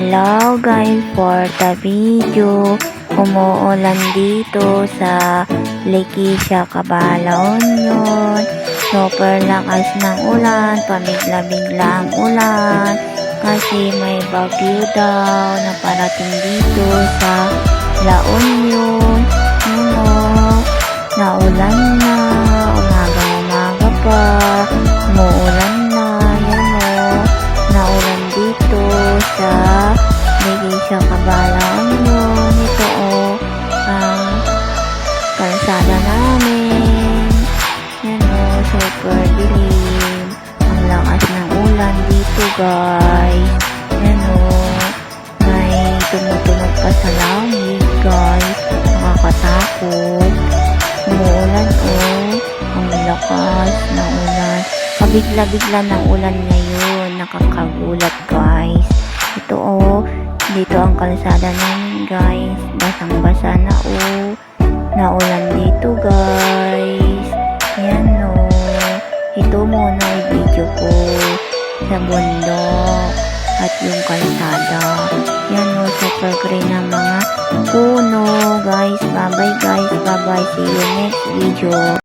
Hello guys, for the video, umuulan dito sa Lakeisha, Cabalaon yun. Super lakas ng ulan, pamigla-bigla ang ulan kasi may bagyo daw na parating dito sa La Union. Naulan na, umaga pa, umuulan na, naulan dito sa Lakeisha, Cabalaon yun. Ito ang kalsada namin. Super dilim. Ang lakas ng ulan dito guys. May tumutunog pa sa langit guys. Nakakatakot. Umuulan ang lakas ng ulan. Pabigla-bigla ng ulan ngayon. Nakakagulat guys. Ito dito ang kalsada namin guys. Basang-basa na naulan dito guys. Ito muna yung video ko sa bundok at yung kalsada. Super green ng mga puno guys. Bye bye guys. Bye bye. See you next video.